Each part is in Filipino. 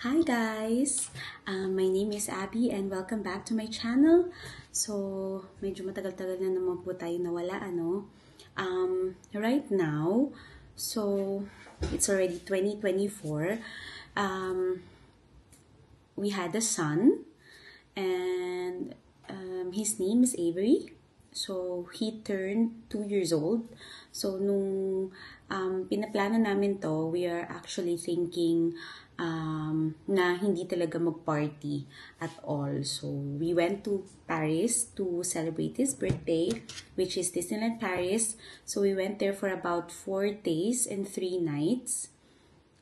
Hi guys! My name is Abby and welcome back to my channel. So, medyo matagal-tagal na naman po tayo nawala, ano? Right now, so, it's already 2024. We had a son and his name is Avery. So, he turned 2 years old. So, nung pinaplano namin to, we are actually thinking na hindi talaga mag-party at all. So, we went to Paris to celebrate his birthday, which is Disneyland Paris. So, we went there for about 4 days and 3 nights.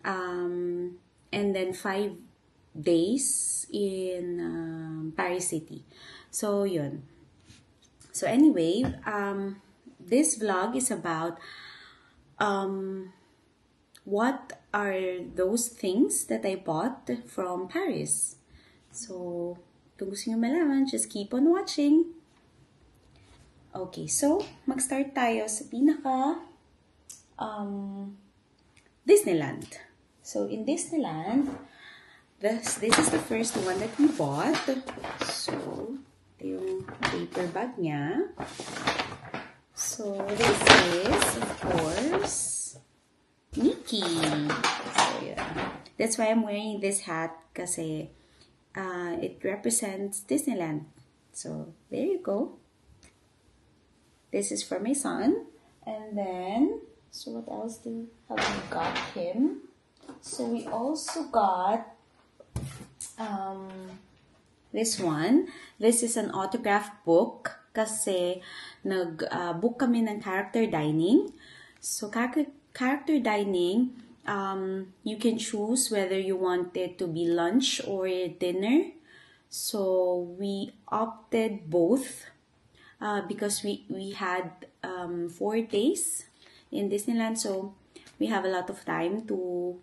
And then 5 days in Paris City. So, yun. So anyway, this vlog is about what are those things that I bought from Paris. So, kung gusto nyo malaman, just keep on watching. Okay, so mag-start tayo sa pinaka Disneyland. So in Disneyland, this is the first one that we bought. So, yung paper bag niya. So, this is, of course, Mickey. So, yeah. That's why I'm wearing this hat kasi it represents Disneyland. So, there you go. This is for my son. And then, so what else have we got him? So, we also got this one. This is an autograph book kasi nag-book kami ng character dining. So, character dining, you can choose whether you want it to be lunch or dinner. So, we opted both because we had 4 days in Disneyland. So, we have a lot of time to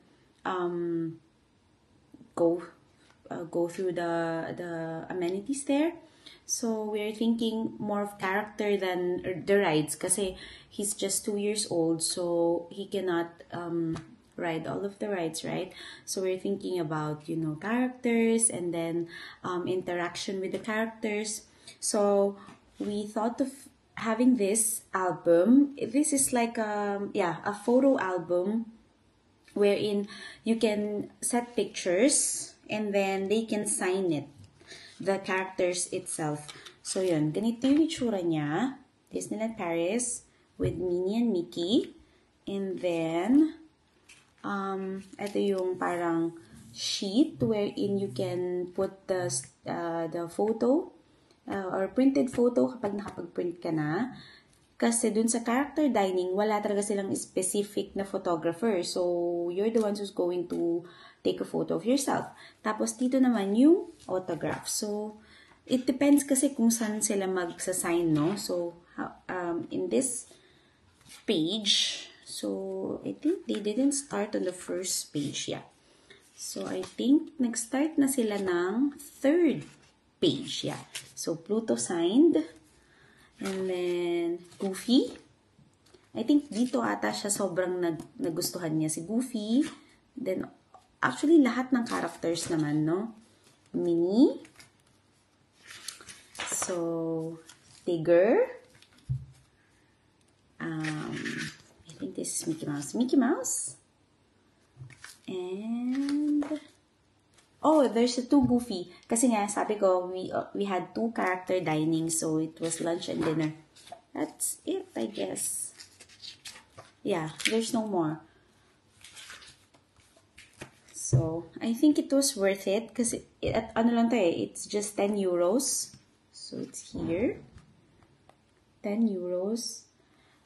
go through the amenities there. So we're thinking more of character than the rides kasi he's just 2 years old, so he cannot ride all of the rides, right? So we're thinking about, characters and then interaction with the characters. So we thought of having this album. This is like a photo album wherein you can set pictures and then they can sign it, the characters itself. So yun, ganito yung itsura niya, Disneyland Paris with Minnie and Mickey. And then, ito yung parang sheet wherein you can put the photo or printed photo kapag nakapag-print ka na. Kasi dun sa character dining, wala talaga silang specific na photographer. So, you're the ones who's going to take a photo of yourself. Tapos, dito naman yung autograph. So, it depends kasi kung saan sila magsasign, no? So, in this page, so, I think they didn't start on the first page, yeah. So, I think nag-start na sila ng third page, yeah. So, Pluto signed. And then, Goofy. I think dito ata siya sobrang nagustuhan niya si Goofy. Then, actually, lahat ng characters naman, no? Minnie. So, Tigger. I think this is Mickey Mouse. Mickey Mouse. And oh, there's a 2 Goofy. Kasi nga, sabi ko, we had 2 character dining, so it was lunch and dinner. That's it, I guess. Yeah, there's no more. So, I think it was worth it kasi ano lang to it's just 10 euros. So, it's here. 10 euros.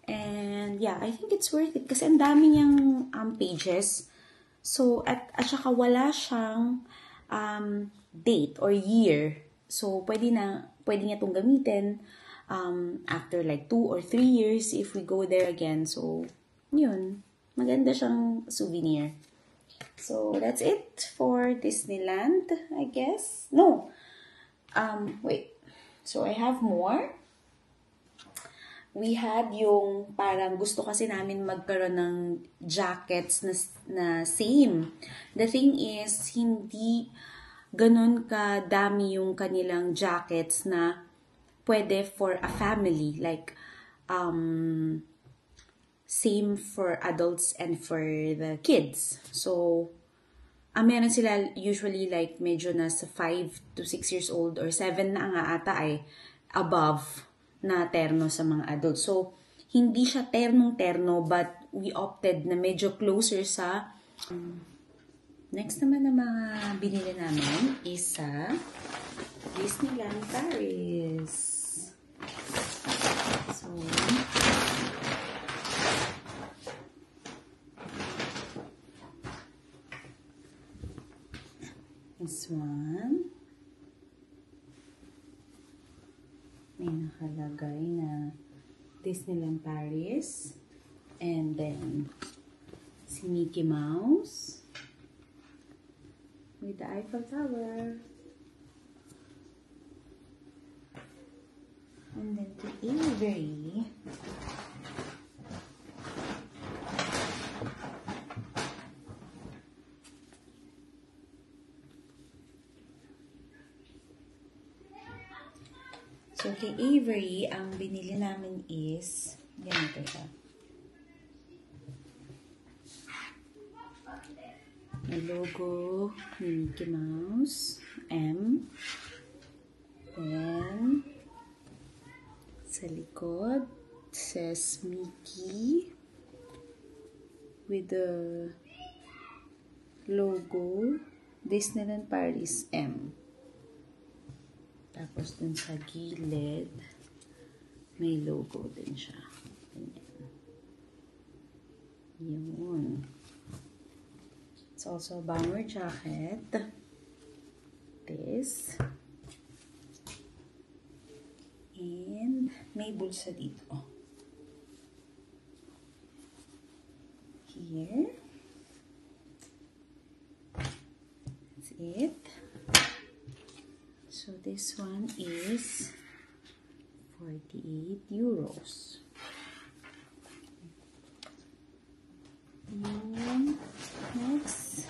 And yeah, I think it's worth it kasi ang dami niyang pages. So, at saka wala siyang date or year. So, pwede niya itong gamitin after like 2 or 3 years if we go there again. So, yun. Maganda siyang souvenir. So, that's it for Disneyland, I guess. No. Wait. So, I have more. we had yung parang gusto kasi namin magkaroon ng jackets na same. The thing is, hindi ganun kadami yung kanilang jackets na pwede for a family. Like, same for adults and for the kids. So, meron sila usually like medyo nasa 5 to 6 years old or 7 na nga ata ay above na terno sa mga adults. So, hindi siya ternong-terno but we opted na medyo closer sa next naman na mga binili namin is sa Disneyland Paris. So, this one. May nakalagay na Disneyland Paris. And then, si Mickey Mouse with the Eiffel Tower. And then to Avery. So, kay Avery, ang binili namin is, ganito siya. May logo ni Mickey Mouse, M. Then, sa likod, says Mickey with the logo Disneyland Paris M. Tapos dun sa gilid, may logo din siya. Ganyan. Yun. It's also a bomber jacket. This. And may bulsa dito. Here. That's it. So this one is 48 euros. And next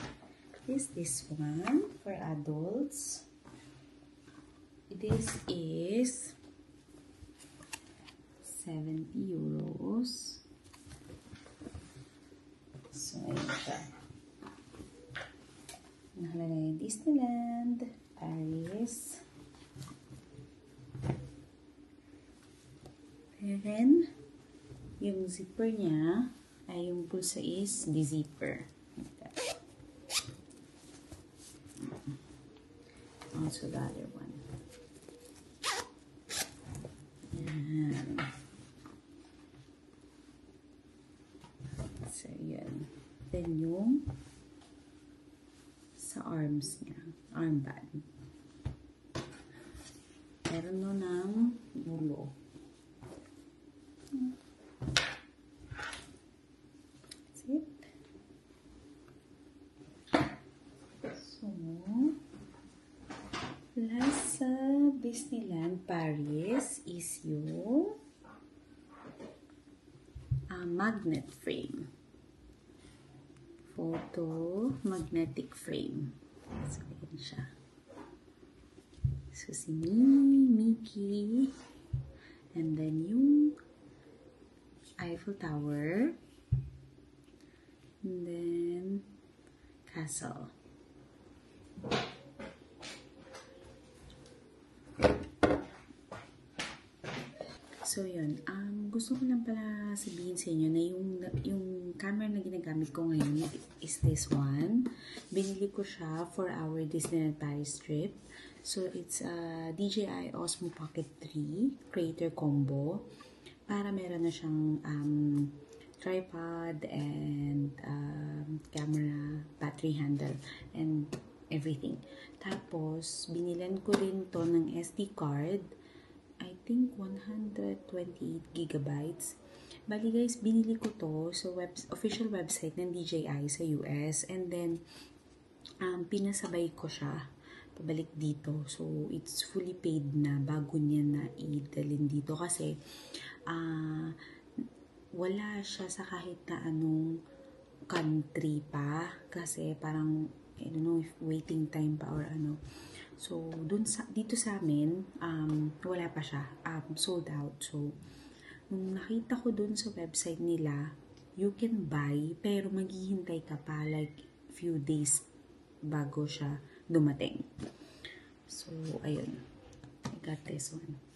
is this one for adults. This is 70 euros. So, ayun siya. Nakalagay Disneyland Paris. And then, yung zipper niya, ay yung bulsa is the zipper. Like that. Also the other one. Yan. So, yan. Then yung sa arms niya, armband. Meron no ng ulo. That's it. So, last sa Disneyland Paris is yung magnet frame. Photo magnetic frame. So, yan siya. So, si Minnie, Mickey, and then yung Eiffel Tower, and then castle. So, yun. Gusto ko lang pala sabihin sa inyo na yung camera na ginagamit ko ngayon is this one. Binili ko siya for our Disneyland Paris trip. So, it's a DJI Osmo Pocket 3 Creator Combo. Para meron na siyang tripod and camera, battery handle, and everything. Tapos, binilan ko rin to ng SD card. I think 128 gigabytes. Bali guys, binili ko to sa official website ng DJI sa US. And then, pinasabay ko siya pabalik dito. So, it's fully paid na bago niya na idalhin dito kasi wala siya sa kahit na anong country pa kasi parang I don't know if waiting time pa or ano. So, dito sa amin, wala pa siya. Sold out. So, nung nakita ko dun sa website nila, you can buy, pero maghihintay ka pa like few days bago siya dumating. So, ayun. I got this one.